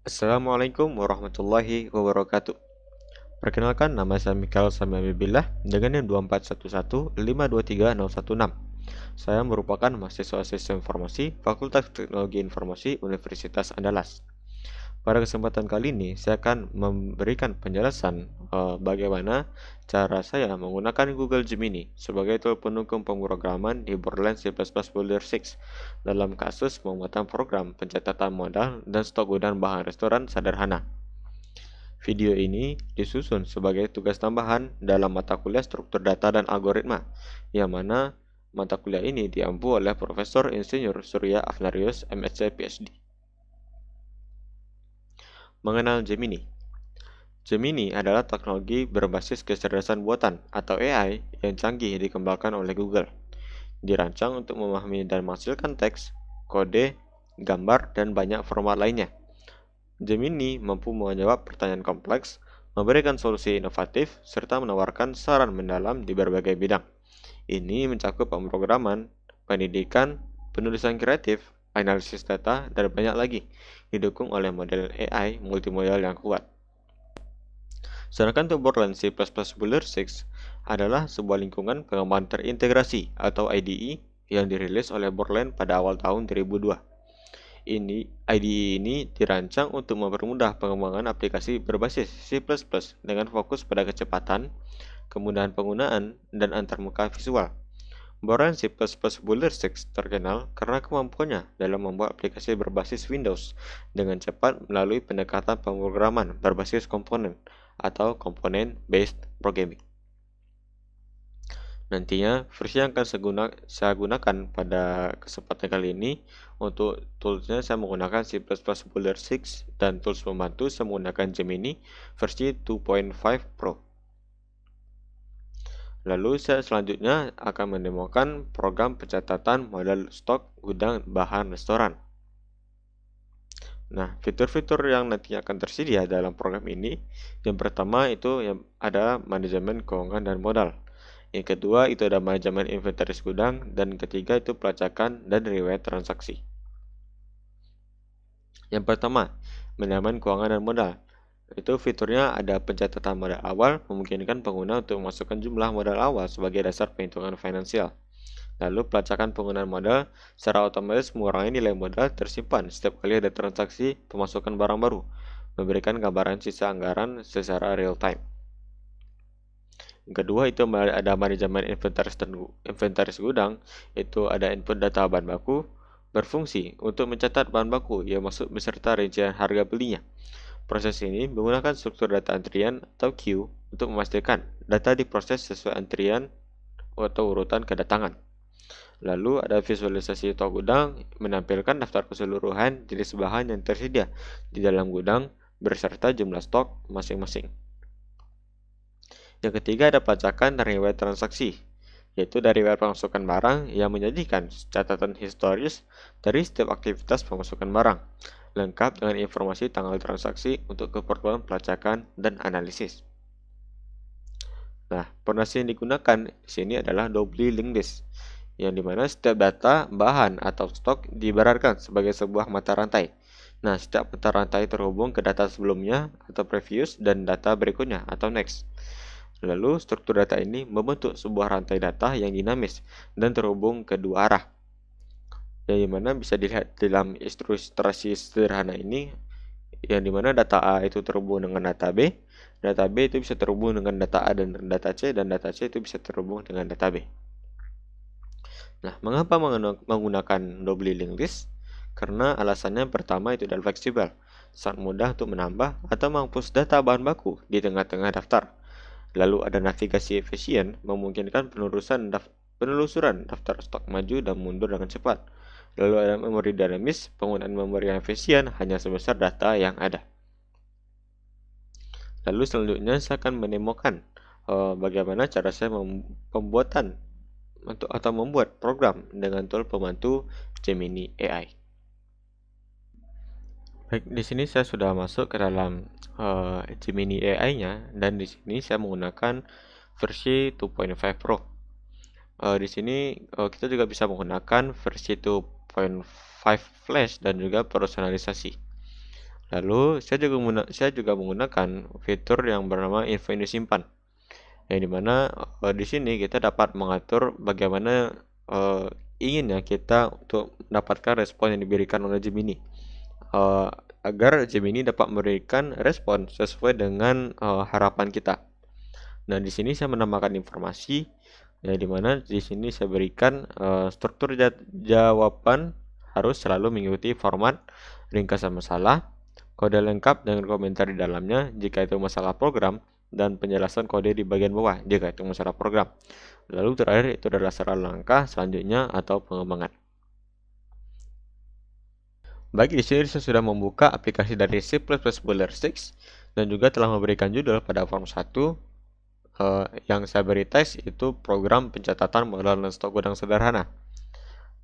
Assalamualaikum warahmatullahi wabarakatuh. Perkenalkan, nama saya Mikael Samiabibillah dengan NIM 241152306. Saya merupakan mahasiswa Sistem Informasi Fakultas Teknologi Informasi Universitas Andalas. Pada kesempatan kali ini, saya akan memberikan penjelasan bagaimana cara saya menggunakan Google Gemini sebagai tool pendukung pemrograman di Borderlands C++ Builder 6 dalam kasus pembuatan program pencatatan modal dan stok gudang bahan restoran sederhana. Video ini disusun sebagai tugas tambahan dalam mata kuliah struktur data dan algoritma, yang mana mata kuliah ini diampu oleh Profesor Insinyur Surya Afnarius, MSc PhD. Mengenal Gemini. Gemini adalah teknologi berbasis kecerdasan buatan atau AI yang canggih dikembangkan oleh Google. Dirancang untuk memahami dan menghasilkan teks, kode, gambar, dan banyak format lainnya. Gemini mampu menjawab pertanyaan kompleks, memberikan solusi inovatif, serta menawarkan saran mendalam di berbagai bidang. Ini mencakup pemrograman, pendidikan, penulisan kreatif, analisis data, dan banyak lagi, didukung oleh model AI multimodal yang kuat. Sedangkan untuk Borderlands C++ Builder 6 adalah sebuah lingkungan pengembangan terintegrasi atau IDE yang dirilis oleh Borderlands pada awal tahun 2002. IDE ini dirancang untuk mempermudah pengembangan aplikasi berbasis C++ dengan fokus pada kecepatan, kemudahan penggunaan, dan antarmuka visual. Borderlands C++ Builder 6 terkenal karena kemampuannya dalam membuat aplikasi berbasis Windows dengan cepat melalui pendekatan pemrograman berbasis komponen atau component-based programming. Nantinya, versi yang akan saya gunakan pada kesempatan kali ini, untuk toolsnya saya menggunakan C++ Builder 6 dan tools pembantu saya menggunakan Gemini versi 2.5 Pro. Lalu saya selanjutnya akan mendemokan program pencatatan modal stok gudang bahan restoran. Nah, fitur-fitur yang nantinya akan tersedia dalam program ini, yang pertama itu yang ada manajemen keuangan dan modal. Yang kedua itu ada manajemen inventaris gudang, dan ketiga itu pelacakan dan riwayat transaksi. Yang pertama, manajemen keuangan dan modal. Itu fiturnya ada pencatatan modal awal, memungkinkan pengguna untuk memasukkan jumlah modal awal sebagai dasar perhitungan finansial. Lalu pelacakan penggunaan modal secara otomatis mengurangi nilai modal tersimpan setiap kali ada transaksi pemasukan barang baru, memberikan gambaran sisa anggaran secara real time. Yang kedua itu ada manajemen inventaris gudang, itu ada input data bahan baku, berfungsi untuk mencatat bahan baku yang masuk beserta rincian harga belinya. Proses ini menggunakan struktur data antrian atau queue untuk memastikan data diproses sesuai antrian atau urutan kedatangan. Lalu ada visualisasi stok gudang, menampilkan daftar keseluruhan jenis bahan yang tersedia di dalam gudang beserta jumlah stok masing-masing. Yang ketiga ada pelacakan dan riwayat transaksi, yaitu dari riwayat pemasukan barang yang menyajikan catatan historis dari setiap aktivitas pemasukan barang, lengkap dengan informasi tanggal transaksi untuk keperluan pelacakan dan analisis. Nah, fondasi yang digunakan di sini adalah doubly linked list, yang dimana setiap data, bahan, atau stok diibaratkan sebagai sebuah mata rantai. Nah, setiap mata rantai terhubung ke data sebelumnya atau previous dan data berikutnya atau next. Lalu, struktur data ini membentuk sebuah rantai data yang dinamis dan terhubung ke dua arah. Yang dimana bisa dilihat dalam ilustrasi sederhana ini, yang dimana data A itu terhubung dengan data B itu bisa terhubung dengan data A dan data C, dan data C itu bisa terhubung dengan data B. Nah, mengapa menggunakan double linked list? Karena alasannya pertama itu adalah fleksibel, sangat mudah untuk menambah atau menghapus data bahan baku di tengah-tengah daftar. Lalu ada navigasi efisien, memungkinkan penelusuran daftar stok maju dan mundur dengan cepat. Lalu ada memori dinamis, penggunaan memori yang efisien hanya sebesar data yang ada. Lalu selanjutnya saya akan menemukan bagaimana cara saya membuat program dengan tool pembantu Gemini AI. Baik, di sini saya sudah masuk ke dalam Gemini AI-nya, dan di sini saya menggunakan versi 2.5 Pro. Di sini kita juga bisa menggunakan versi 2.5 Flash dan juga personalisasi. Lalu saya juga menggunakan fitur yang bernama info ini simpan, yang dimana di sini kita dapat mengatur bagaimana inginnya kita untuk mendapatkan respon yang diberikan oleh Gemini, eh, agar Gemini dapat memberikan respon sesuai dengan harapan kita. Nah, di sini saya menambahkan informasi, ya, di mana di sini saya berikan struktur jawaban harus selalu mengikuti format ringkasan masalah, kode lengkap dengan komentar di dalamnya jika itu masalah program, dan penjelasan kode di bagian bawah jika itu masalah program. Lalu terakhir itu adalah saran langkah selanjutnya atau pengembangan. Baik, di sini saya sudah membuka aplikasi dari C++ Boiler 6 dan juga telah memberikan judul pada form 1. Yang saya beri teks itu program pencatatan modal dan stok gudang sederhana.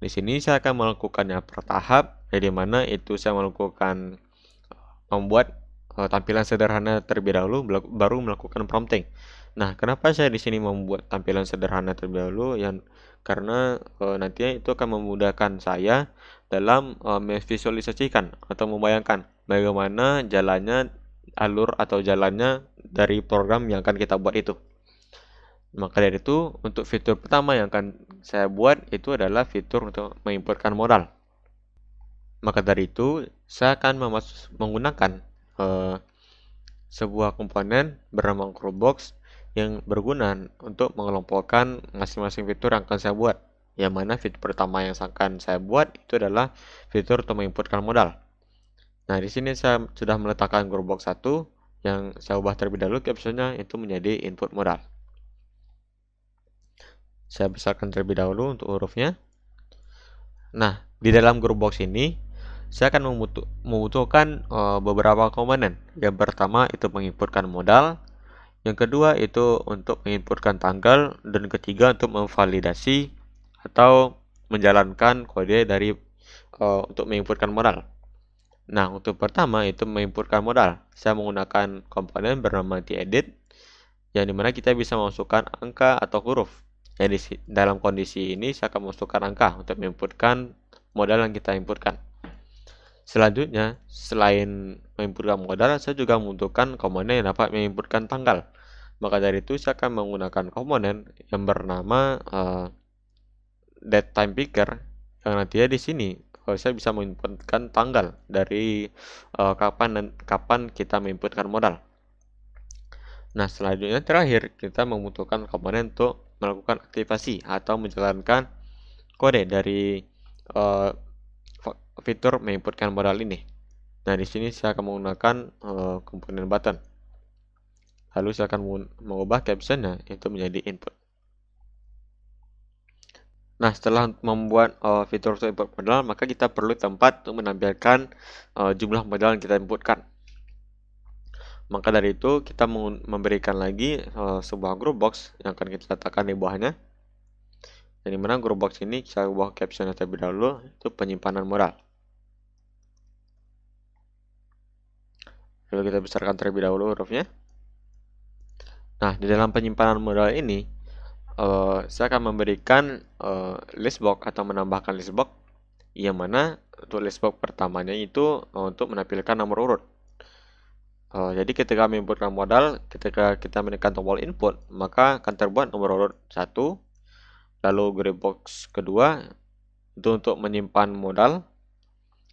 Di sini saya akan melakukannya per tahap, di mana itu saya melakukan membuat tampilan sederhana terlebih dahulu, baru melakukan prompting. Nah, kenapa saya di sini membuat tampilan sederhana terlebih dahulu? Karena nantinya itu akan memudahkan saya dalam memvisualisasikan atau membayangkan bagaimana alur atau jalannya dari program yang akan kita buat itu. Maka dari itu, untuk fitur pertama yang akan saya buat itu adalah fitur untuk menginputkan modal. Maka dari itu, saya akan menggunakan sebuah komponen bernama Groupbox yang berguna untuk mengelompokkan masing-masing fitur yang akan saya buat. Yang mana fitur pertama yang akan saya buat itu adalah fitur untuk menginputkan modal. Nah, di sini saya sudah meletakkan Groupbox 1 yang saya ubah terlebih dahulu captionnya itu menjadi input modal. Saya besarkan terlebih dahulu untuk hurufnya. Nah, di dalam Groupbox ini saya akan membutuhkan beberapa komponen. Yang pertama itu menginputkan modal, yang kedua itu untuk menginputkan tanggal, dan ketiga untuk memvalidasi atau menjalankan kode dari untuk menginputkan modal. Nah, untuk pertama itu menginputkan modal. Saya menggunakan komponen bernama TEdit, yang dimana kita bisa memasukkan angka atau huruf. Jadi dalam kondisi ini saya akan memasukkan angka untuk menginputkan modal yang kita inputkan. Selanjutnya, selain menginputkan modal, saya juga membutuhkan komponen yang dapat menginputkan tanggal. Maka dari itu saya akan menggunakan komponen yang bernama datetime-picker, yang nantinya di sini saya bisa menginputkan tanggal dari kapan kita menginputkan modal. Nah, selanjutnya terakhir kita membutuhkan komponen untuk melakukan aktivasi atau menjalankan kode dari fitur menginputkan modal ini. Nah, di sini saya akan menggunakan komponen button. Lalu saya akan mengubah captionnya itu menjadi input. Nah, setelah membuat fitur untuk input modal, maka kita perlu tempat untuk menampilkan jumlah modal yang kita inputkan. Maka dari itu kita memberikan lagi sebuah Groupbox yang akan kita letakkan di bawahnya. Yang dimana Groupbox ini saya ubah captionnya terlebih dahulu itu penyimpanan modal. Lalu kita besarkan terlebih dahulu hurufnya. Nah, di dalam penyimpanan modal ini saya akan memberikan listbox atau menambahkan listbox, yang mana untuk listbox pertamanya itu untuk menampilkan nomor urut. Jadi ketika menginputkan modal, ketika kita menekan tombol input, maka akan terbuat nomor urut 1. Lalu Groupbox kedua itu untuk menyimpan modal.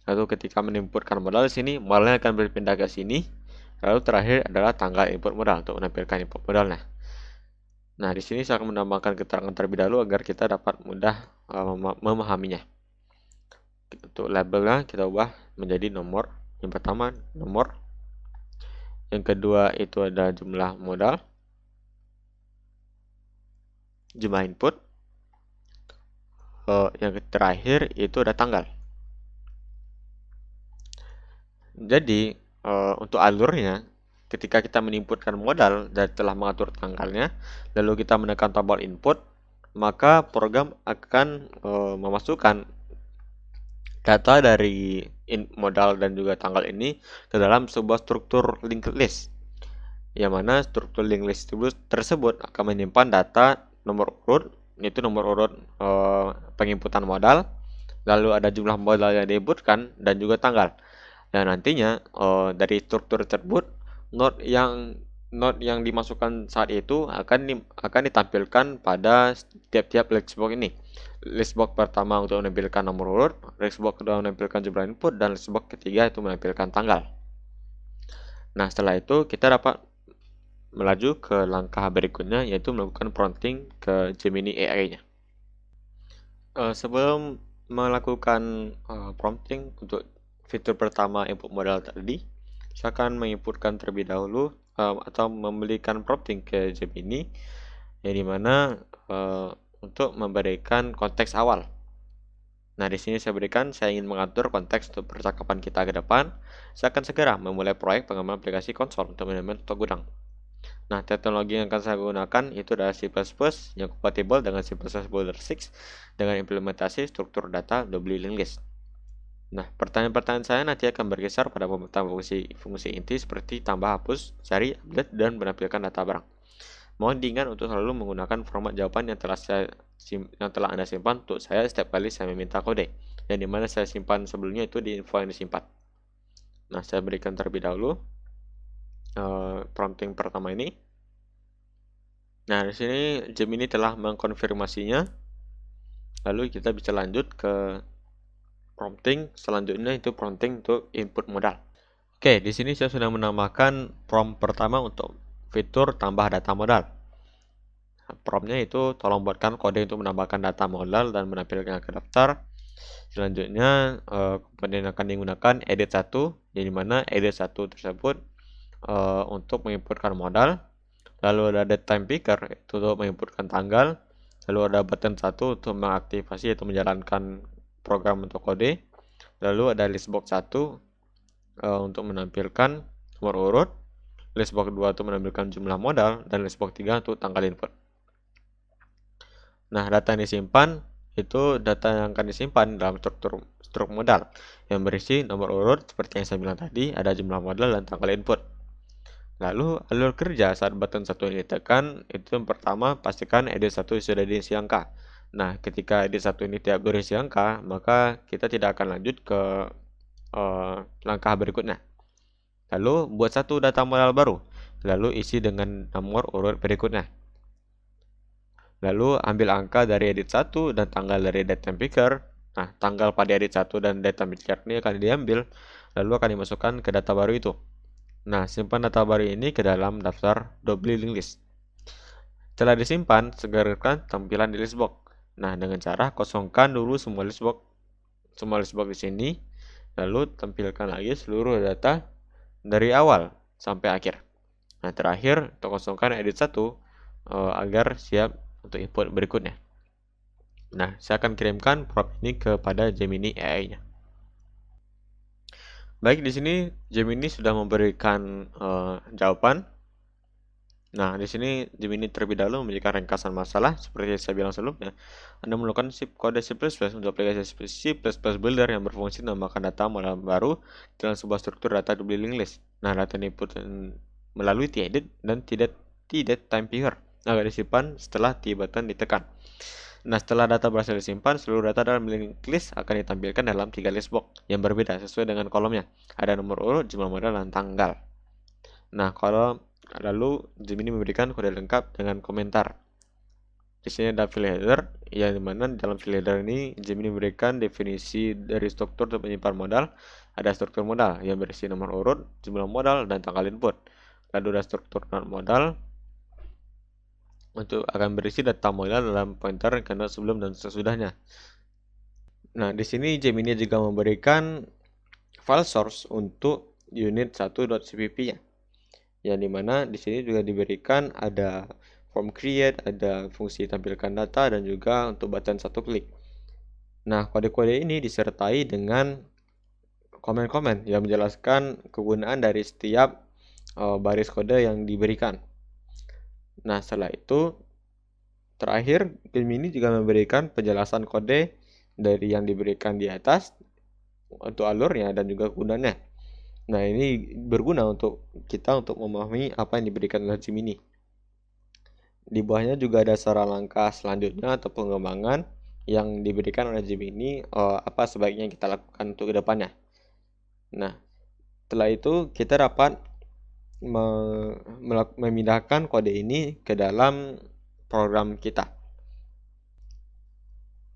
Lalu ketika menginputkan modal di sini, modalnya akan berpindah ke sini. Lalu terakhir adalah tanggal input modal untuk menampilkan input modalnya. Nah, di sini saya akan menambahkan keterangan terlebih dahulu agar kita dapat mudah memahaminya. Untuk labelnya kita ubah menjadi nomor. Yang pertama nomor, yang kedua itu ada jumlah modal, jumlah input, yang terakhir itu ada tanggal. Jadi untuk alurnya, ketika kita menginputkan modal dan telah mengatur tanggalnya, lalu kita menekan tombol input, maka program akan memasukkan data dari modal dan juga tanggal ini ke dalam sebuah struktur linked list, yang mana struktur linked list tersebut akan menyimpan data nomor urut, yaitu nomor urut penginputan modal, lalu ada jumlah modal yang diinputkan dan juga tanggal. Dan nantinya dari struktur tersebut node yang dimasukkan saat itu akan ditampilkan pada tiap-tiap listbox ini. Listbox pertama untuk menampilkan nomor urut, listbox kedua menampilkan jumlah input, dan listbox ketiga itu menampilkan tanggal. Nah, setelah itu kita dapat melaju ke langkah berikutnya, yaitu melakukan prompting ke Gemini AI-nya. Sebelum melakukan prompting untuk fitur pertama input modal tadi, saya akan menginputkan terlebih dahulu atau memberikan prompting ke Gemini, yang dimana untuk memberikan konteks awal. Nah, di sini saya ingin mengatur konteks untuk percakapan kita ke depan. Saya akan segera memulai proyek pengembangan aplikasi konsol untuk manajemen stok gudang. Nah, teknologi yang akan saya gunakan itu adalah C++ yang kompatibel dengan C++ Boulder 6 dengan implementasi struktur data double linked list. Nah, pertanyaan-pertanyaan saya nanti akan bergeser pada pemetaan fungsi inti seperti tambah, hapus, cari, update, dan menampilkan data barang. Mohon diingat untuk selalu menggunakan format jawaban yang telah Anda simpan untuk saya setiap kali saya meminta kode, yang dimana saya simpan sebelumnya itu di info yang disimpan. Nah, saya berikan terlebih dahulu prompting pertama ini. Nah, di sini Gemini telah mengkonfirmasinya. Lalu kita bisa lanjut ke prompting selanjutnya, itu prompting untuk input modal. Oke, di sini saya sudah menambahkan prompt pertama untuk fitur tambah data modal. Promptnya itu tolong buatkan kode untuk menambahkan data modal dan menampilkannya ke daftar. Selanjutnya komponen yang akan digunakan edit 1, yang dimana edit 1 tersebut untuk menginputkan modal. Lalu ada date time picker itu untuk menginputkan tanggal. Lalu ada button 1 untuk mengaktifasi atau menjalankan program untuk kode. Lalu ada listbox 1 untuk menampilkan nomor urut, listbox 2 untuk menampilkan jumlah modal, dan listbox 3 untuk tanggal input. Nah, data yang disimpan itu data yang akan disimpan dalam struktur modal yang berisi nomor urut seperti yang saya bilang tadi, ada jumlah modal dan tanggal input. Lalu alur kerja saat button 1 ini ditekan, itu yang pertama pastikan edit 1 sudah diisi angka. Nah, ketika edit 1 ini tidak berisi angka, maka kita tidak akan lanjut ke langkah berikutnya. Lalu buat satu data modal baru, lalu isi dengan nomor urut berikutnya. Lalu ambil angka dari edit 1 dan tanggal dari date time picker. Nah, tanggal pada edit 1 dan date time picker ini akan diambil, lalu akan dimasukkan ke data baru itu. Nah, simpan data baru ini ke dalam daftar double linked list. Setelah disimpan, segerakan tampilan di listbox. Nah, dengan cara kosongkan dulu semua listbox di sini, lalu tampilkan lagi seluruh data dari awal sampai akhir. Nah, terakhir untuk kosongkan edit 1 agar siap untuk input berikutnya. Nah, saya akan kirimkan prompt ini kepada Gemini AI-nya. Baik, di sini Gemini sudah memberikan jawaban. Nah, di sini Gemini terlebih dahulu memberikan ringkasan masalah seperti yang saya bilang sebelumnya. Anda memerlukan kode C++ untuk aplikasi C++ Builder yang berfungsi menambahkan data modal baru dalam sebuah struktur data double linked list. Nah, data input melalui T-edit dan tidak time picker agar disimpan setelah T-button ditekan. Nah, setelah data berhasil disimpan, seluruh data dalam linked list akan ditampilkan dalam 3 listbox yang berbeda sesuai dengan kolomnya. Ada nomor urut, jumlah modal, dan tanggal. Nah, lalu Gemini memberikan kode lengkap dengan komentar. Di sini ada file header, yang dimana dalam file header ini Gemini memberikan definisi dari struktur untuk menyimpan modal. Ada struktur modal yang berisi nomor urut, jumlah modal, dan tanggal input. Lalu ada struktur not modal untuk akan berisi data modal dalam pointer karena sebelum dan sesudahnya. Nah, di sini Gemini juga memberikan file source untuk unit 1.cpp-nya. Yang dimana di sini juga diberikan ada form create, ada fungsi tampilkan data, dan juga untuk button satu klik. Nah, kode-kode ini disertai dengan komen-komen yang menjelaskan kegunaan dari setiap baris kode yang diberikan. Nah, setelah itu terakhir Gemini juga memberikan penjelasan kode dari yang diberikan di atas untuk alurnya dan juga kegunaannya. Nah, ini berguna untuk kita untuk memahami apa yang diberikan oleh Gemini. Di bawahnya juga ada saran langkah selanjutnya atau pengembangan yang diberikan oleh Gemini, apa sebaiknya kita lakukan untuk kedepannya. Nah, Setelah itu kita dapat memindahkan kode ini ke dalam program kita.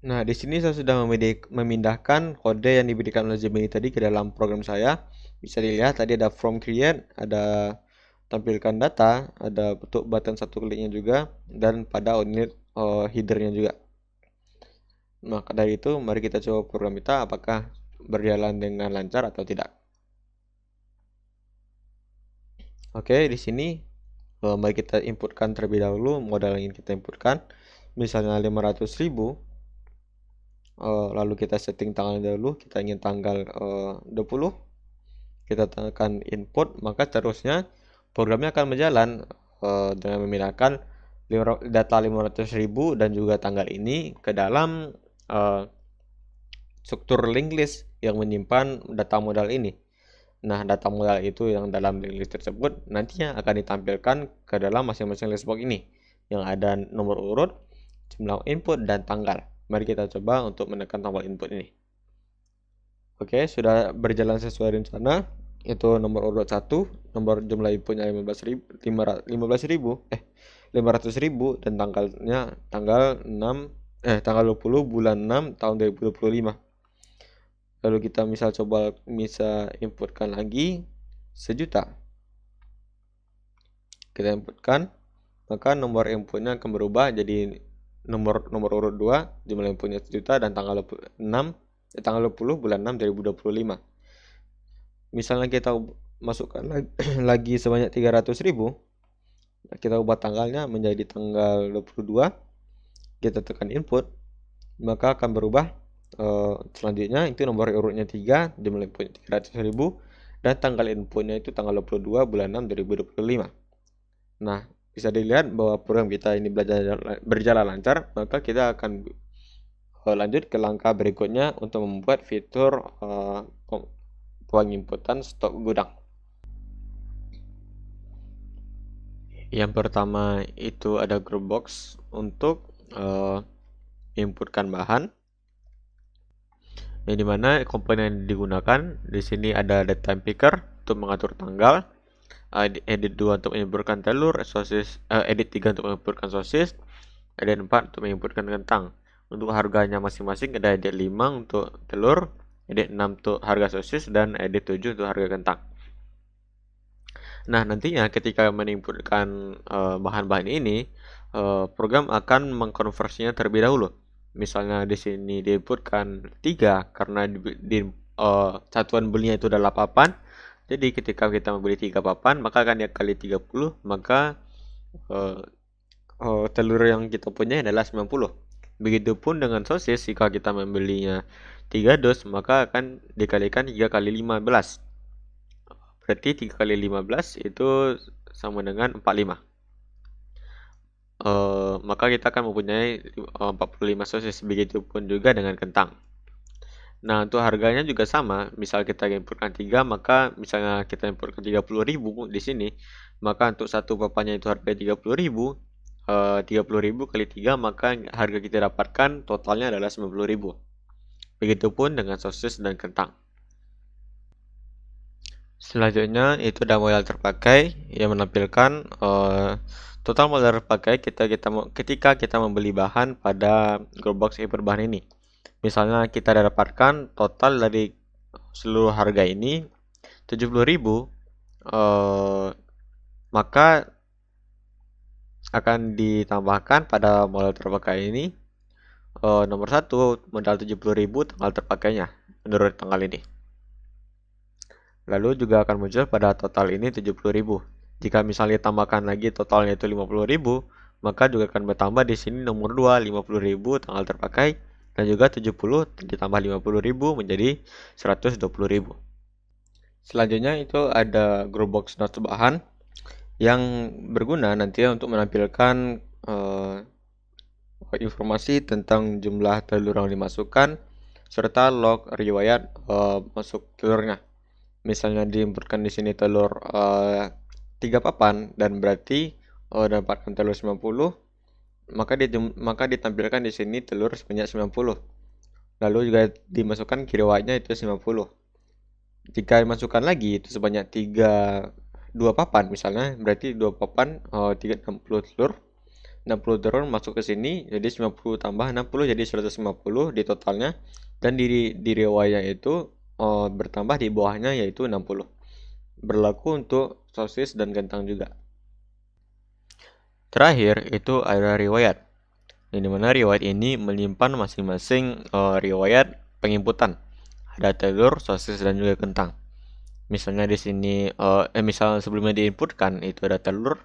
Nah, di sini saya sudah memindahkan kode yang diberikan oleh Gemini tadi ke dalam program saya. Bisa dilihat tadi ada from create, ada tampilkan data, ada bentuk button satu kliknya juga, dan pada unit headernya juga. Maka dari itu, mari kita coba program kita apakah berjalan dengan lancar atau tidak. Oke, di sini mari kita inputkan terlebih dahulu modal yang ingin kita inputkan. Misalnya 500.000. Lalu kita setting tanggal dahulu, kita ingin tanggal 20. Kita tekan input, maka seterusnya programnya akan berjalan dengan memindahkan data 500.000 dan juga tanggal ini ke dalam struktur linked list yang menyimpan data modal ini. Nah, data modal itu yang dalam linked list tersebut nantinya akan ditampilkan ke dalam masing-masing list box ini yang ada nomor urut, jumlah input, dan tanggal. Mari kita coba untuk menekan tombol input ini. Oke, sudah berjalan sesuai rencana. Itu nomor urut 1, nomor jumlah inputnya 500.000 dan tanggalnya tanggal 20 bulan 6 tahun 2025. Lalu kita bisa inputkan lagi 1.000.000. Kita inputkan, maka nomor inputnya akan berubah jadi nomor urut 2, jumlah inputnya 1.000.000 dan tanggal 20 bulan 6 2025. Misalnya kita masukkan lagi sebanyak 300.000, kita ubah tanggalnya menjadi tanggal 22, kita tekan input, maka akan berubah selanjutnya itu nomor urutnya 3, jumlah inputnya 300.000 dan tanggal inputnya itu tanggal 22 bulan 6 2025. Nah, bisa dilihat bahwa program kita ini berjalan lancar, maka kita akan lanjut ke langkah berikutnya untuk membuat fitur penginputan stok gudang. Yang pertama itu ada group box untuk inputkan bahan, yang dimana komponen yang digunakan di sini ada time picker untuk mengatur tanggal, edit 2 untuk menginputkan telur, edit 3 untuk menginputkan sosis, edit 4 untuk menginputkan kentang. Untuk harganya masing-masing ada edit 5 untuk telur, edit 6 untuk harga sosis, dan edit 7 untuk harga kentang. Nah, nantinya ketika menginputkan bahan-bahan ini, program akan mengkonversinya terlebih dahulu. Misalnya di sini diinputkan 3 karena satuan belinya itu adalah papan. Jadi ketika kita membeli 3 papan, maka akan dikali 30, maka telur yang kita punya adalah 90. Begitupun dengan sosis, jika kita membelinya 3 dus, maka akan dikalikan 3 kali 15. Berarti 3 kali 15 itu sama dengan 45. Maka kita akan mempunyai 45 sosis. Begitupun juga dengan kentang. Nah, untuk harganya juga sama. Misal kita inputkan 3, maka misalnya kita inputkan 30.000 di sini, maka untuk satu papannya itu harga 30.000. 30.000 kali 3, maka harga kita dapatkan totalnya adalah 90.000. Begitupun dengan sosis dan kentang. Selanjutnya itu ada modal terpakai yang menampilkan total modal terpakai ketika kita membeli bahan pada Growbox berbahan ini. Misalnya kita dapatkan total dari seluruh harga ini 70.000, maka akan ditambahkan pada modal terpakai ini nomor 1 modal 70.000 tanggal terpakainya menurut tanggal ini. Lalu juga akan muncul pada total ini 70.000. Jika misalnya tambahkan lagi totalnya itu 50.000, maka juga akan bertambah di sini nomor 2 50.000 tanggal terpakai dan juga 70 ditambah 50.000 menjadi 120.000. Selanjutnya itu ada Growbox notes bahan yang berguna nanti untuk menampilkan informasi tentang jumlah telur yang dimasukkan serta log riwayat masuk telurnya. Misalnya diinputkan di sini telur 3 papan dan berarti dapatkan telur 90, maka ditampilkan di sini telur sebanyak 90. Lalu juga dimasukkan riwayatnya itu 90. Jika dimasukkan lagi itu sebanyak 2 papan misalnya, berarti 2 papan 60 telur. 60 telur masuk ke sini, jadi 90 tambah 60 jadi 150 di totalnya. Dan di riwayat itu bertambah di bawahnya yaitu 60. Berlaku untuk sosis dan kentang juga. Terakhir itu ada riwayat. Yang dimana riwayat ini menyimpan masing-masing riwayat penginputan. Ada telur, sosis, dan juga kentang. Misalnya di sini, misal sebelumnya diinputkan itu ada telur,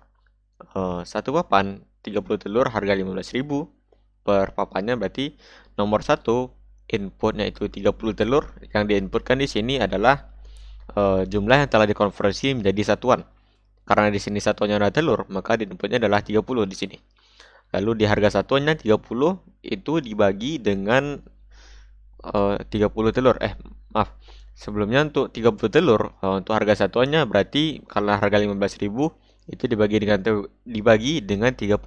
satu papan 30 telur harga 15.000 per papannya, berarti nomor 1 inputnya itu 30 telur, yang diinputkan di sini adalah jumlah yang telah dikonversi menjadi satuan. Karena di sini satuannya adalah telur, maka diinputnya adalah 30 di sini. Lalu di harga satuannya 30 itu dibagi dengan 30 telur. Maaf. Sebelumnya untuk 30 telur, untuk harga satuannya berarti karena harga 15.000 itu dibagi dengan 30.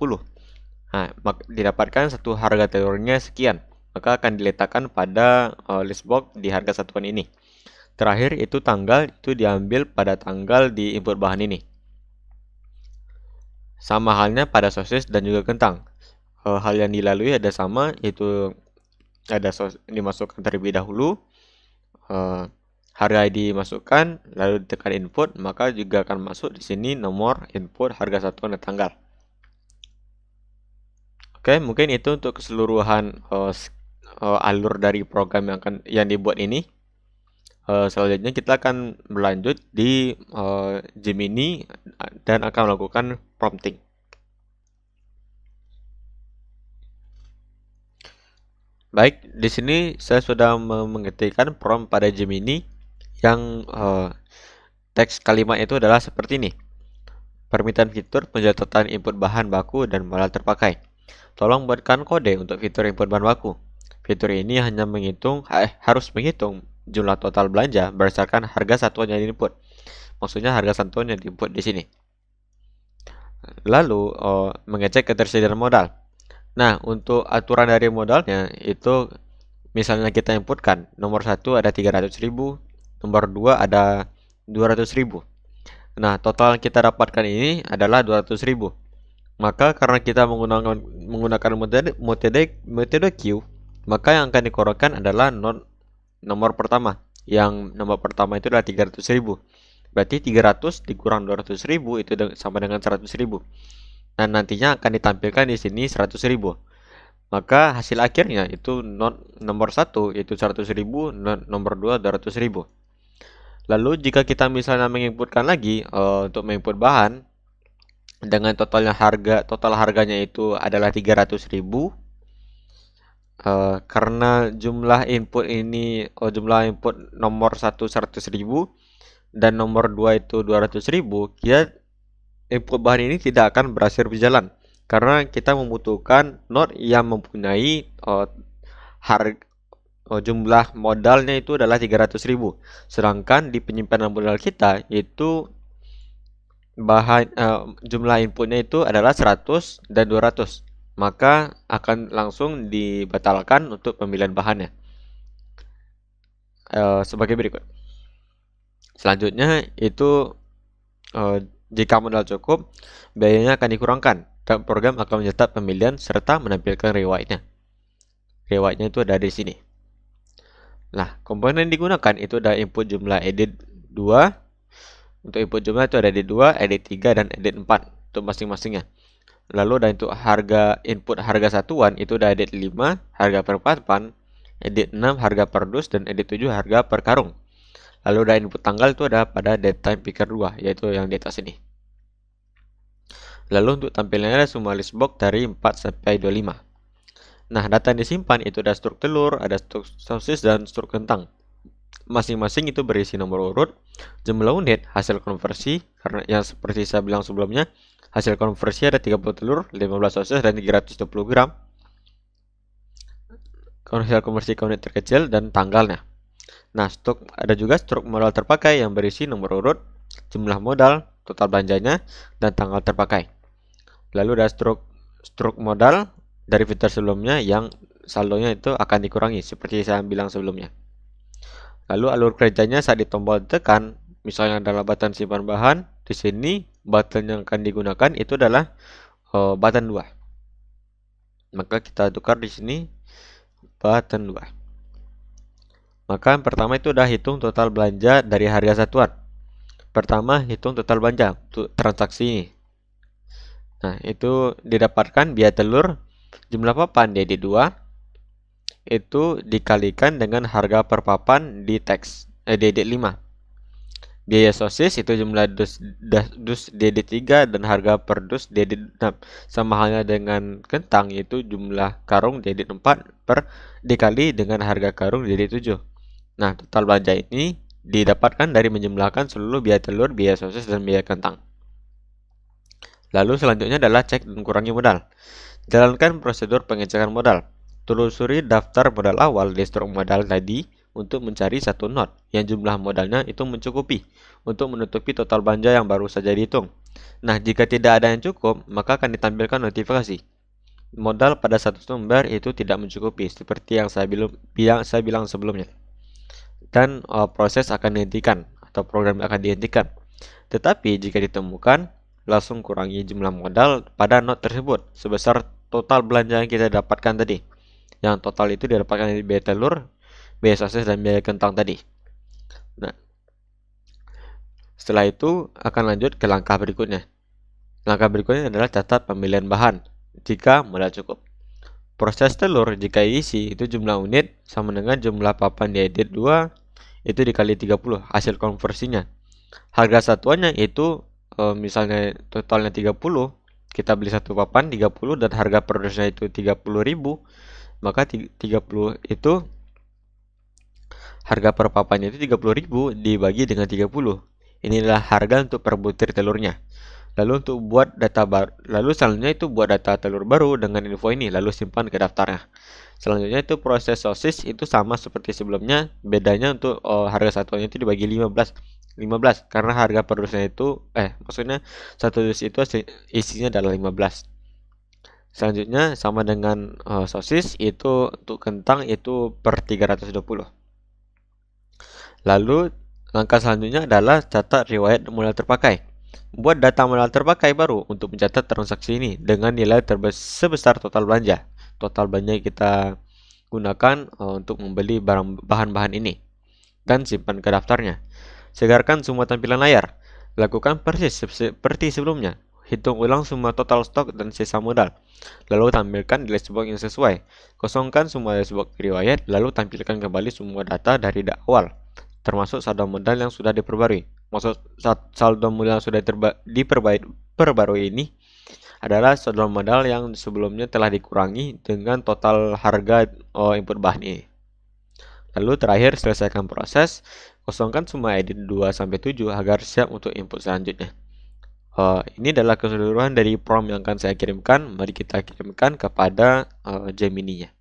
Nah, didapatkan satu harga telurnya sekian. Maka akan diletakkan pada list box di harga satuan ini. Terakhir itu tanggal itu diambil pada tanggal di input bahan ini. Sama halnya pada sosis dan juga kentang. Hal yang dilalui ada sama, yaitu ada dimasukkan terlebih dahulu, harga dimasukkan, lalu ditekan input, maka juga akan masuk di sini nomor input harga satuan dan tanggal. Oke, mungkin itu untuk keseluruhan alur dari program yang dibuat ini. Selanjutnya kita akan berlanjut di Gemini dan akan melakukan prompting. Baik, di sini saya sudah mengetikkan prompt pada Gemini yang teks kalimat itu adalah seperti ini. Permintaan fitur pencatatan input bahan baku dan modal terpakai. Tolong buatkan kode untuk fitur input bahan baku. Fitur ini hanya harus menghitung jumlah total belanja berdasarkan harga satuan yang diinput. Maksudnya harga satuan yang diinput di sini. Lalu mengecek ketersediaan modal. Nah, untuk aturan dari modalnya itu misalnya kita inputkan nomor 1 ada 300.000, nomor 2 ada 200.000. Nah, total yang kita dapatkan ini adalah 200.000. Maka karena kita menggunakan metode Q, maka yang akan dikeluarkan adalah nomor pertama. Yang nomor pertama itu adalah 300.000. Berarti 300 dikurang 200.000 itu sama dengan 100.000. Dan nantinya akan ditampilkan di sini 100.000. Maka hasil akhirnya itu nomor 1 yaitu 100.000, nomor 2 200.000. Lalu jika kita misalnya menginputkan lagi untuk menginput bahan dengan total harganya itu adalah 300.000, karena jumlah input nomor 1 100.000 dan nomor 2 itu 200.000, input bahan ini tidak akan berhasil berjalan karena kita membutuhkan node yang mempunyai jumlah modalnya itu adalah 300.000. Sedangkan di penyimpanan modal kita itu jumlah inputnya itu adalah 100 dan 200. Maka akan langsung dibatalkan untuk pemilihan bahannya. Sebagai berikut. Selanjutnya itu jika modal cukup, biayanya akan dikurangkan dan program akan mencatat pemilihan serta menampilkan riwayatnya. Riwayatnya itu ada di sini. Nah, komponen yang digunakan itu ada input jumlah edit 2. Untuk input jumlah itu ada edit 2, edit 3, dan edit 4 untuk masing-masingnya. Lalu ada untuk input harga satuan itu ada edit 5, harga per papan, edit 6, harga per dus, dan edit 7, harga per karung. Lalu ada input tanggal itu ada pada datetime picker 2, yaitu yang di atas ini. Lalu untuk tampilannya ada semua list box dari 4 sampai 25. Nah, data yang disimpan itu ada struk telur, ada struk sosis, dan struk kentang. Masing-masing itu berisi nomor urut, jumlah unit, hasil konversi, karena yang seperti saya bilang sebelumnya, hasil konversi ada 30 telur, 15 sosis, dan 320 gram. Hasil konversi ke unit terkecil dan tanggalnya. Nah, ada juga struk modal terpakai yang berisi nomor urut, jumlah modal, total belanjanya, dan tanggal terpakai. Lalu ada struk modal dari fitur sebelumnya yang saldonya itu akan dikurangi seperti saya bilang sebelumnya. Lalu alur kerjanya saat di tombol tekan, misalnya adalah button simpan bahan, di sini button yang akan digunakan itu adalah button 2. Maka kita tukar di sini button 2. Maka yang pertama itu udah hitung total belanja dari harga satuan. Pertama, hitung total belanja untuk transaksi ini. Nah, itu didapatkan biaya telur jumlah papan jadi 2 itu dikalikan dengan harga per papan di teks DD 5. Biaya sosis itu jumlah dus DD 3 dan harga per dus DD 6. Sama halnya dengan kentang itu jumlah karung DD 4 per dikali dengan harga karung DD 7. Nah, total belanja ini didapatkan dari menjumlahkan seluruh biaya telur, biaya sosis, dan biaya kentang. Lalu selanjutnya adalah cek dan kurangi modal. Jalankan prosedur pengecekan modal. Telusuri daftar modal awal di struk modal tadi untuk mencari satu not yang jumlah modalnya itu mencukupi untuk menutupi total belanja yang baru saja dihitung. Nah, jika tidak ada yang cukup, maka akan ditampilkan notifikasi. Modal pada satu sumber itu tidak mencukupi, seperti yang saya bilang sebelumnya. Dan proses akan dihentikan atau program akan dihentikan. Tetapi jika ditemukan, langsung kurangi jumlah modal pada not tersebut sebesar total belanja yang kita dapatkan tadi. Yang total itu didapatkan dari biaya telur, biaya sosis, dan biaya kentang tadi. Nah, setelah itu akan lanjut ke langkah berikutnya. Langkah berikutnya adalah catat pemilihan bahan jika modal cukup. Proses telur jika isi itu jumlah unit sama dengan jumlah papan diedit 2 itu dikali 30 hasil konversinya. Harga satuannya itu misalnya totalnya 30, kita beli satu papan 30 dan harga per dusnya itu 30.000, maka 30 itu harga per papannya itu 30.000 dibagi dengan 30. Inilah harga untuk per butir telurnya. Lalu untuk buat data baru, lalu selanjutnya itu buat data telur baru dengan info ini, lalu simpan ke daftarnya. Selanjutnya itu proses sosis itu sama seperti sebelumnya, bedanya untuk harga satuannya itu dibagi 15 karena harga per dusnya itu maksudnya satu dus itu isinya adalah 15. Selanjutnya sama dengan sosis itu untuk kentang itu per 320. Lalu langkah selanjutnya adalah catat riwayat modal terpakai. Buat data modal terpakai baru untuk mencatat transaksi ini dengan nilai sebesar total belanja. Total belanja yang kita gunakan untuk membeli bahan-bahan ini. Dan simpan ke daftarnya. Segarkan semua tampilan layar. Lakukan persis seperti sebelumnya. Hitung ulang semua total stok dan sisa modal. Lalu tampilkan di dashboard yang sesuai. Kosongkan semua dashboard riwayat, lalu tampilkan kembali semua data dari awal, termasuk saldo modal yang sudah diperbarui. Maksud saldo modal yang sudah diperbarui ini adalah saldo modal yang sebelumnya telah dikurangi dengan total harga input bahan ini. Lalu terakhir selesaikan proses, kosongkan semua edit 2-7 agar siap untuk input selanjutnya. Ini adalah keseluruhan dari prompt yang akan saya kirimkan. Mari kita kirimkan kepada Gemini-nya.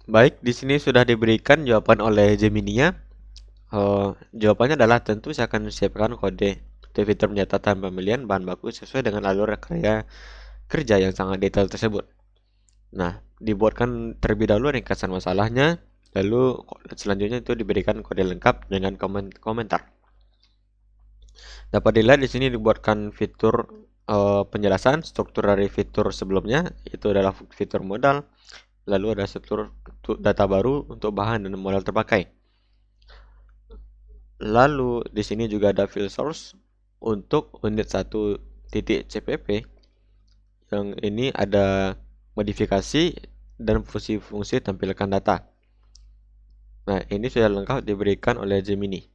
Baik, di sini sudah diberikan jawaban oleh Gemini-nya. Jawabannya adalah tentu saya akan siapkan kode fitur pencatatan pemilihan bahan baku sesuai dengan alur kerja yang sangat detail tersebut. Nah, dibuatkan terlebih dahulu ringkasan masalahnya, lalu selanjutnya itu diberikan kode lengkap dengan komentar. Dapat dilihat di sini dibuatkan fitur penjelasan struktur dari fitur sebelumnya, itu adalah fitur modal, lalu ada struktur data baru untuk bahan dan modal terpakai. Lalu di sini juga ada file source untuk unit 1.cpp. Yang ini ada modifikasi dan fungsi-fungsi tampilkan data. Nah, ini sudah lengkap diberikan oleh Gemini.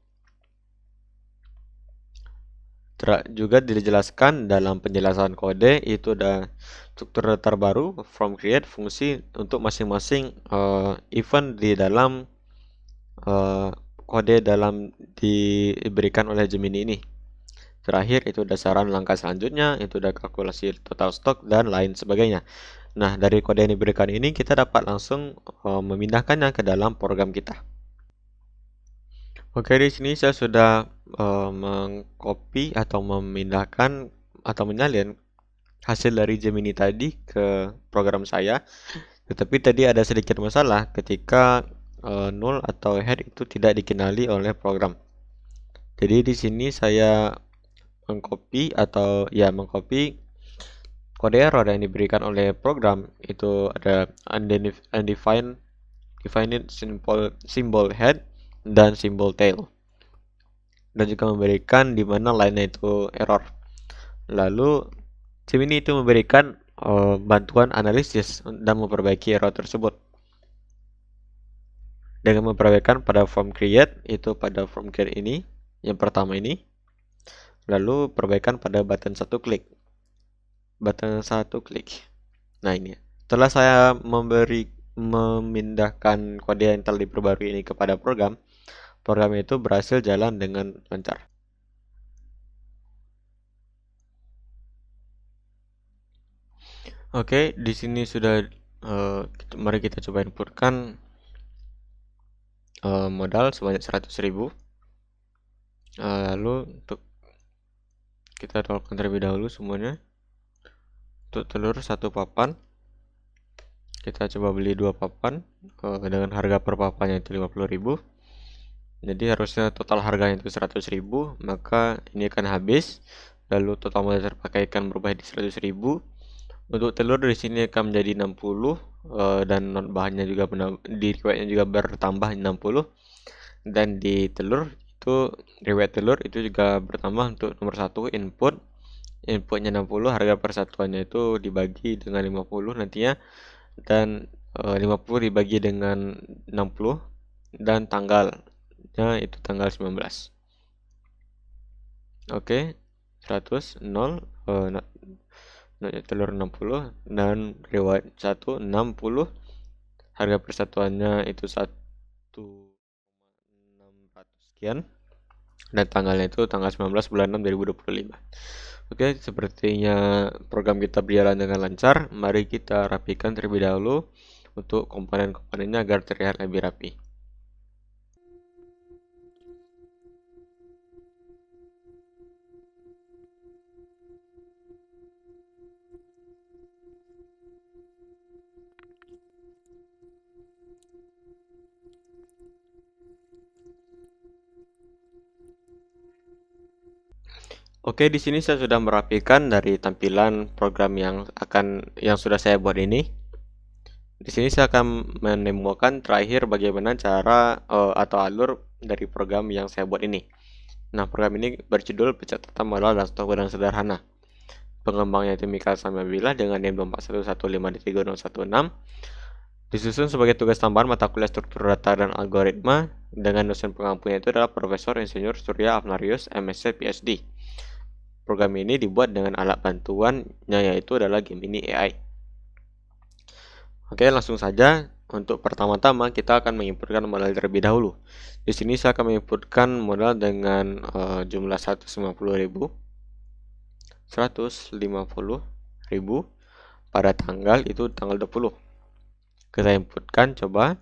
Juga dijelaskan dalam penjelasan kode itu ada struktur terbaru from create fungsi untuk masing-masing event di dalam kode diberikan oleh Gemini ini. Terakhir itu ada saran langkah selanjutnya, itu ada kalkulasi total stok dan lain sebagainya. Nah, dari kode yang diberikan ini kita dapat langsung memindahkannya ke dalam program kita. Oke, di sini saya sudah mengcopy atau memindahkan atau menyalin hasil dari Gemini tadi ke program saya. Tetapi tadi ada sedikit masalah ketika null atau head itu tidak dikenali oleh program. Jadi di sini saya mengcopy kode error yang diberikan oleh program. Itu ada undefined symbol head dan simbol tail, dan juga memberikan di mana line itu error. Lalu Gemini itu memberikan bantuan analisis dan memperbaiki error tersebut dengan memperbaikkan pada form create, itu pada form create ini yang pertama ini, lalu perbaikan pada button satu klik. Nah, ini setelah saya memindahkan kode yang telah diperbarui ini kepada program itu berhasil jalan dengan lancar. Oke, di sini sudah mari kita coba inputkan modal sebanyak 100.000. Lalu untuk kita downloadkan terlebih dahulu semuanya. Untuk telur 1 papan, kita coba beli 2 papan dengan harga per papannya itu 50.000. Jadi harusnya total harganya itu 100.000, maka ini akan habis. Lalu total modal terpakai akan berubah di 100.000. Untuk telur di sini akan menjadi 60, dan non bahannya juga di riwayatnya juga bertambah 60, dan di telur itu riwayat telur itu juga bertambah. Untuk nomor 1 inputnya 60, harga persatuannya itu dibagi dengan 50 nantinya, dan 50 dibagi dengan 60, dan tanggalnya itu tanggal 19. Oke, 100 0 telur 60 dan riwayat 1 60, harga persatuannya itu 1,600 sekian, dan tanggalnya itu tanggal 19 bulan 6 2025. Oke, sepertinya program kita berjalan dengan lancar. Mari kita rapikan terlebih dahulu untuk komponen-komponennya agar terlihat lebih rapi. Oke, di sini saya sudah merapikan dari tampilan program yang sudah saya buat ini. Di sini saya akan menemukan terakhir bagaimana cara atau alur dari program yang saya buat ini. Nah, program ini berjudul pencatatan modal dan stok barang sederhana. Pengembangnya itu Mikael Samabila dengan NIM 241153016. Disusun sebagai tugas tambahan mata kuliah struktur data dan algoritma dengan dosen pengampunya itu adalah Profesor Insinyur Surya Afnarius, MSc PhD. Program ini dibuat dengan alat bantuannya yaitu adalah Gemini AI. Oke, langsung saja. Untuk pertama-tama kita akan menginputkan modal terlebih dahulu. Di sini saya akan menginputkan modal dengan jumlah 150.000 pada tanggal itu tanggal 20. Kita inputkan coba,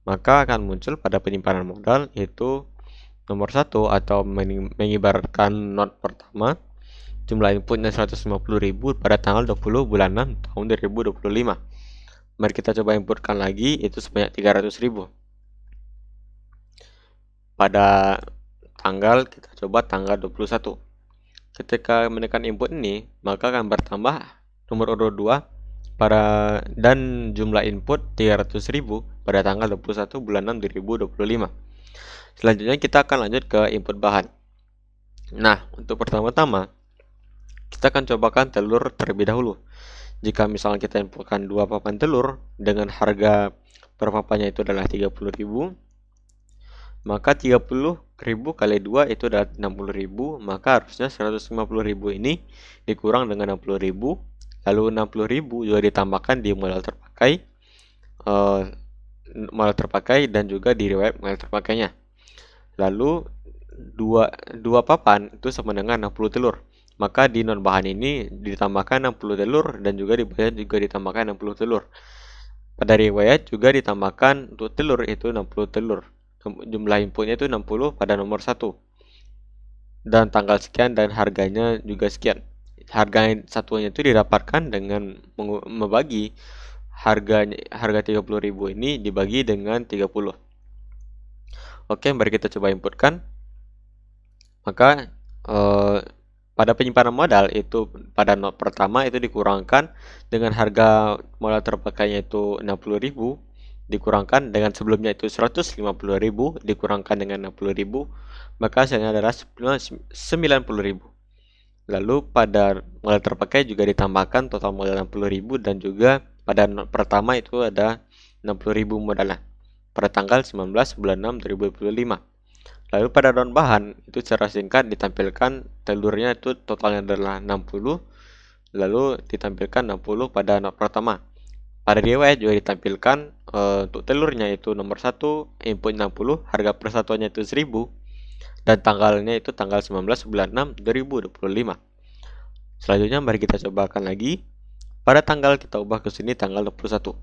maka akan muncul pada penyimpanan modal yaitu nomor 1 atau mengibaratkan not pertama, jumlah inputnya 150.000 pada tanggal 20 bulan 6 tahun 2025. Mari kita coba inputkan lagi, itu sebanyak 300.000. Pada tanggal, kita coba tanggal 21. Ketika menekan input ini, maka akan bertambah nomor urut 2 dan jumlah input 300.000 pada tanggal 21 bulan 6 2025. Selanjutnya kita akan lanjut ke input bahan. Nah, untuk pertama-tama kita akan cobakan telur terlebih dahulu. Jika misalnya kita inputkan 2 papan telur dengan harga per papannya itu adalah 30.000, maka 30.000 kali 2 itu adalah 60.000, maka harusnya 150.000 ini dikurang dengan 60.000, lalu 60.000 juga ditambahkan di modal terpakai dan juga di riwayat modal terpakainya. Lalu 2 papan itu sama dengan 60 telur. Maka di non bahan ini ditambahkan 60 telur dan juga di bahan juga ditambahkan 60 telur. Pada riwayat juga ditambahkan untuk telur itu 60 telur. Jumlah inputnya itu 60 pada nomor 1. Dan tanggal sekian dan harganya juga sekian. Harga satuannya itu didapatkan dengan membagi harga 30.000 ini dibagi dengan 30. Oke, mari kita coba inputkan. Maka pada penyimpanan modal itu pada not pertama itu dikurangkan dengan harga modal terpakainya itu 60.000, dikurangkan dengan sebelumnya itu 150.000, dikurangkan dengan 60.000, maka hasilnya adalah 90.000. Lalu pada modal terpakai juga ditambahkan total modal 60.000 dan juga pada not pertama itu ada 60.000 modalnya pada tanggal 19 bulan 6 2025. Lalu pada daun bahan itu secara singkat ditampilkan telurnya itu totalnya adalah 60, lalu ditampilkan 60 pada not pertama. Pada riwayat juga ditampilkan untuk telurnya itu nomor 1 input 60, harga persatuannya itu 1000 dan tanggalnya itu tanggal 19 bulan 6 2025. Selanjutnya mari kita cobakan lagi. Pada tanggal kita ubah ke sini tanggal 21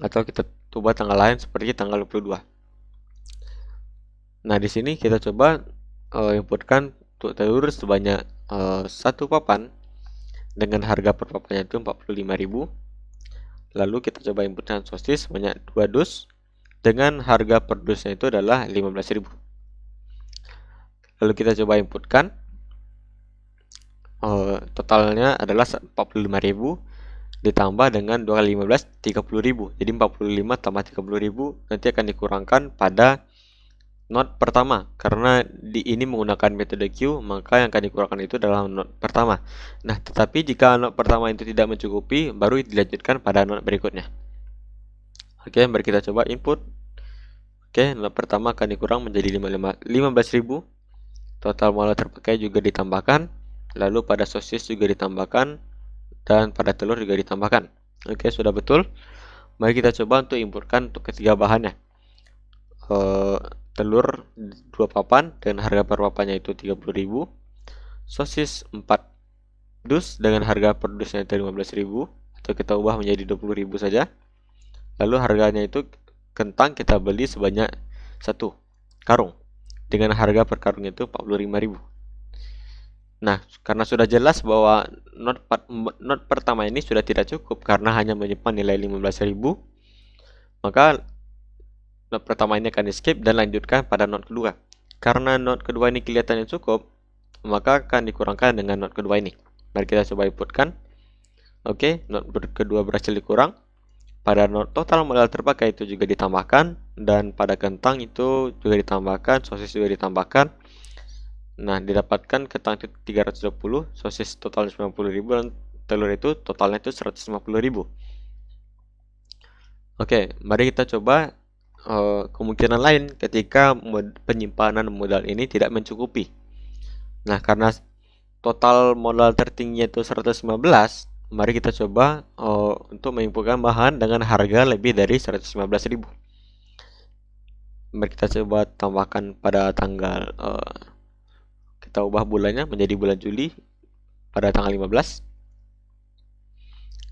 atau kita ubah tanggal lain seperti tanggal 22. Nah, di sini kita coba inputkan untuk telur sebanyak 1 papan dengan harga per papannya itu 45.000. Lalu kita coba inputkan sosis sebanyak 2 dus dengan harga per dusnya itu adalah 15.000. Lalu kita coba inputkan totalnya adalah 45.000 ditambah dengan 2 kali 15 30.000. Jadi 45 tambah 30.000 nanti akan dikurangkan pada not pertama, karena ini menggunakan metode Q, maka yang akan dikurangkan itu adalah not pertama. Nah, tetapi jika not pertama itu tidak mencukupi, baru dilanjutkan pada not berikutnya. Oke, mari kita coba input. Oke, not pertama akan dikurang menjadi 15.000. Total modal terpakai juga ditambahkan, lalu pada sosis juga ditambahkan, dan pada telur juga ditambahkan. Oke, sudah betul. Mari kita coba untuk inputkan untuk ketiga bahannya. Telur 2 papan dengan harga per papannya itu 30.000, sosis 4 dus dengan harga per dusnya itu 15.000 atau kita ubah menjadi 20.000 saja. Lalu harganya itu kentang kita beli sebanyak 1 karung dengan harga per karung itu 45.000. Nah, karena sudah jelas bahwa not pertama ini sudah tidak cukup karena hanya menyimpan nilai 15.000, maka not pertama ini akan di skip dan lanjutkan pada not kedua. Karena not kedua ini kelihatannya cukup, maka akan dikurangkan dengan not kedua ini. Mari kita coba inputkan. Oke, not kedua berhasil dikurang. Pada not total modal terpakai itu juga ditambahkan, dan pada kentang itu juga ditambahkan, sosis juga ditambahkan. Nah, didapatkan kentang itu 320, sosis total 90.000 dan telur itu totalnya itu 150.000. Oke, mari kita coba kemungkinan lain ketika penyimpanan modal ini tidak mencukupi. Nah, karena total modal tertinggi itu 115, mari kita coba untuk menyimpulkan bahan dengan harga lebih dari 115.000. Mari kita coba tambahkan pada tanggal kita ubah bulannya menjadi bulan Juli pada tanggal 15.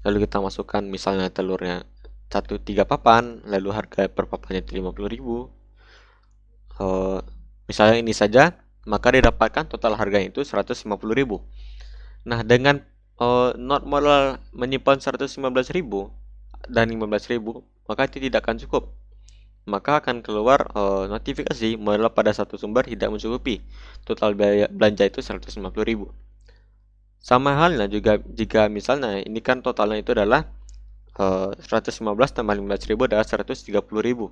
Lalu kita masukkan misalnya telurnya 3 papan, lalu harga per papannya itu 50.000. Misalnya ini saja, maka didapatkan total harganya itu 150.000. Nah, dengan not modal menyimpan 115.000 dan 15.000, maka itu tidak akan cukup. Maka akan keluar notifikasi modal pada satu sumber tidak mencukupi. Total biaya belanja itu 150.000. Sama halnya juga jika misalnya ini kan totalnya itu adalah 115 tambah 15.000 adalah 130.000.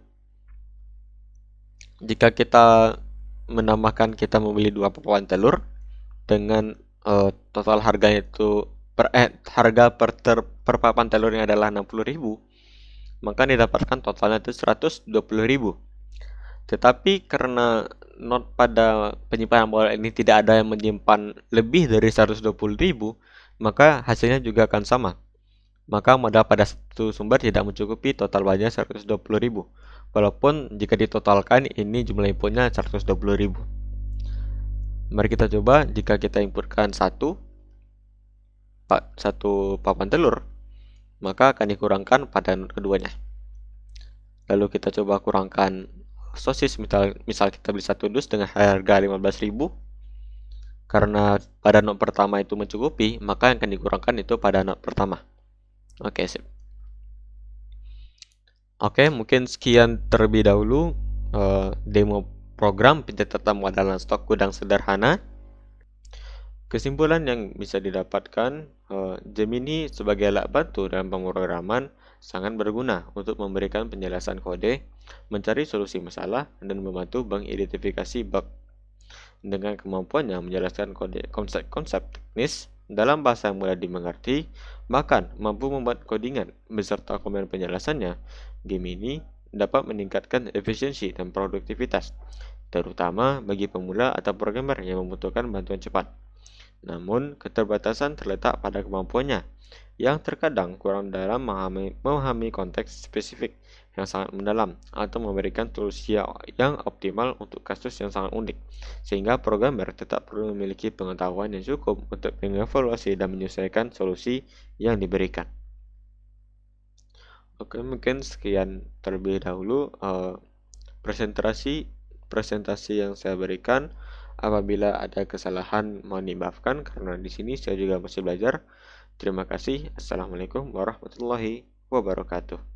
Jika kita menambahkan kita membeli 2 papan telur dengan total harganya itu harga per papan telurnya adalah 60.000, maka didapatkan totalnya itu 120.000. Tetapi karena not pada penyimpanan modal ini tidak ada yang menyimpan lebih dari 120.000, maka hasilnya juga akan sama. Maka modal pada satu sumber tidak mencukupi, total banyak 120.000. Walaupun jika ditotalkan ini jumlah inputnya 120.000. Mari kita coba jika kita inputkan satu papan telur, maka akan dikurangkan pada not keduanya. Lalu kita coba kurangkan sosis, misal kita beli 1 dus dengan harga 15.000. Karena pada not pertama itu mencukupi, maka yang akan dikurangkan itu pada not pertama. Oke, sip. Oke, mungkin sekian terlebih dahulu demo program pencatatan modalan stok gudang sederhana. Kesimpulan yang bisa didapatkan, Gemini sebagai alat bantu dalam pemrograman sangat berguna untuk memberikan penjelasan kode, mencari solusi masalah, dan membantu mengidentifikasi bug. Dengan kemampuannya menjelaskan konsep-konsep teknis dalam bahasa yang mudah dimengerti, bahkan mampu membuat codingan beserta komen penjelasannya, Gemini dapat meningkatkan efisiensi dan produktivitas, terutama bagi pemula atau programmer yang membutuhkan bantuan cepat. Namun, keterbatasan terletak pada kemampuannya, yang terkadang kurang dalam memahami konteks spesifik yang sangat mendalam atau memberikan solusi yang optimal untuk kasus yang sangat unik, sehingga programmer tetap perlu memiliki pengetahuan yang cukup untuk mengevaluasi dan menyesuaikan solusi yang diberikan. Oke, mungkin sekian terlebih dahulu presentasi yang saya berikan. Apabila ada kesalahan mohon dimaafkan karena di sini saya juga masih belajar. Terima kasih. Assalamualaikum warahmatullahi wabarakatuh.